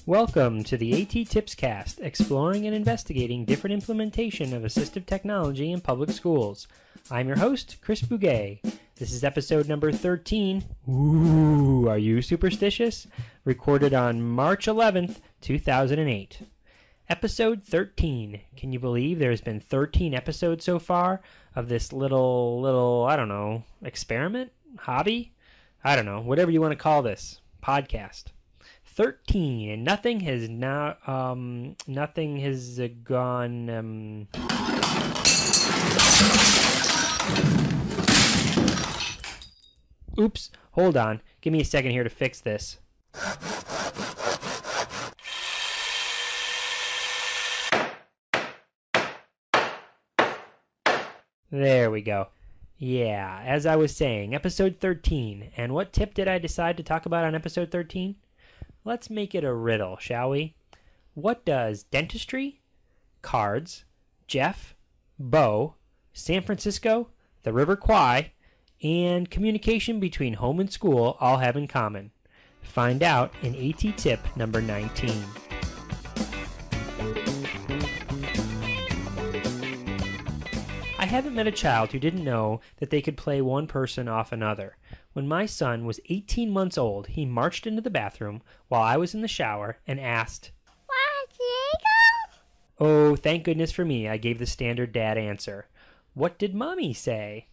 Welcome to the A.T.TIPSCAST, exploring and investigating different implementation of assistive technology in public schools. I'm your host, Chris Bouguet. This is episode number 13. Ooh, are you superstitious? Recorded on March 11th, 2008. Episode 13. Can you believe there's been 13 episodes so far of this little, I don't know, experiment? Hobby? I don't know, whatever you want to call this. Podcast. 13, and nothing has gone, Oops, hold on. Give me a second here to fix this. There we go. Yeah, as I was saying, episode 13. And what tip did I decide to talk about on episode 13? Let's make it a riddle, shall we? What does dentistry, cards, Jeff, Bo, San Francisco, the River Kwai, and communication between home and school all have in common? Find out in AT tip number 19. I haven't met a child who didn't know that they could play one person off another. When my son was 18 months old, he marched into the bathroom while I was in the shower and asked, "Where's Diego?" Oh, thank goodness for me, I gave the standard dad answer. What did Mommy say?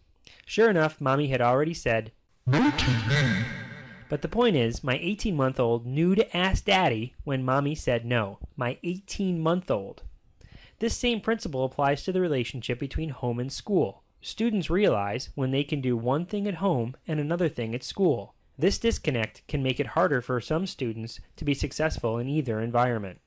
Sure enough, Mommy had already said, "No TV." But the point is, my 18-month-old knew to ask Daddy when Mommy said no. My 18-month-old. This same principle applies to the relationship between home and school. Students realize when they can do one thing at home and another thing at school. This disconnect can make it harder for some students to be successful in either environment.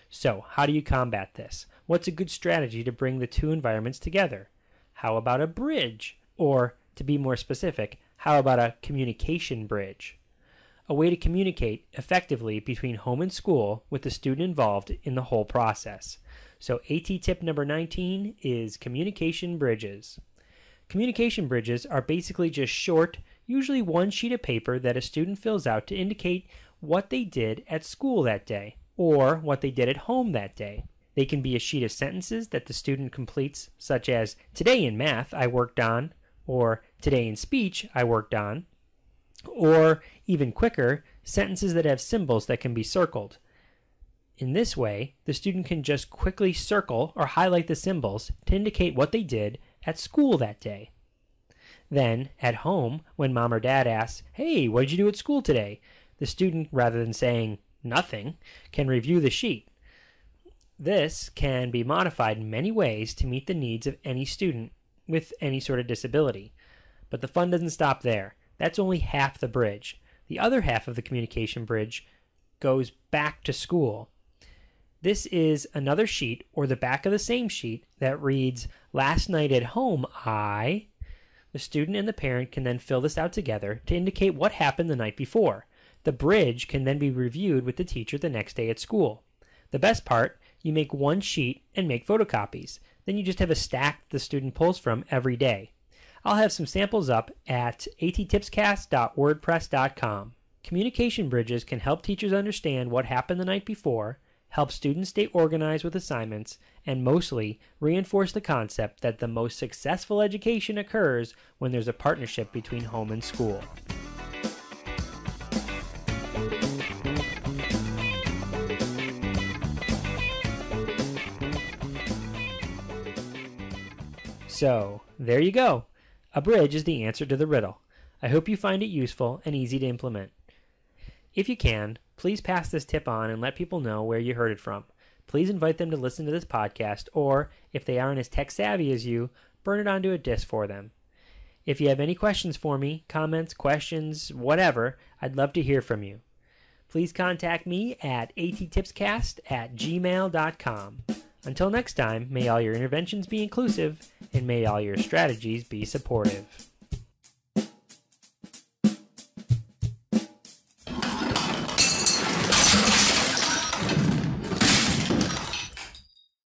So, how do you combat this? What's a good strategy to bring the two environments together? How about a bridge? Or, to be more specific, how about a communication bridge? A way to communicate effectively between home and school with the student involved in the whole process. So AT tip number 19 is communication bridges. Communication bridges are basically just short, usually one sheet of paper that a student fills out to indicate what they did at school that day, or what they did at home that day. They can be a sheet of sentences that the student completes, such as, "Today in math I worked on," or "Today in speech I worked on," or, even quicker, sentences that have symbols that can be circled. In this way, the student can just quickly circle or highlight the symbols to indicate what they did at school that day. Then, at home, when Mom or Dad asks, "Hey, what did you do at school today?" the student, rather than saying "nothing," can review the sheet. This can be modified in many ways to meet the needs of any student with any sort of disability. But the fun doesn't stop there. That's only half the bridge. The other half of the communication bridge goes back to school. This is another sheet, or the back of the same sheet, that reads, "Last night at home, I..." The student and the parent can then fill this out together to indicate what happened the night before. The bridge can then be reviewed with the teacher the next day at school. The best part, you make one sheet and make photocopies. Then you just have a stack the student pulls from every day. I'll have some samples up at AT.TIPSCAST.wordpress.com. Communication bridges can help teachers understand what happened the night before, help students stay organized with assignments, and mostly reinforce the concept that the most successful education occurs when there's a partnership between home and school. So, there you go. A bridge is the answer to the riddle. I hope you find it useful and easy to implement. If you can, please pass this tip on and let people know where you heard it from. Please invite them to listen to this podcast, or, if they aren't as tech-savvy as you, burn it onto a disk for them. If you have any questions for me, comments, questions, whatever, I'd love to hear from you. Please contact me at AT.TIPSCAST@gmail.com. Until next time, may all your interventions be inclusive, and may all your strategies be supportive.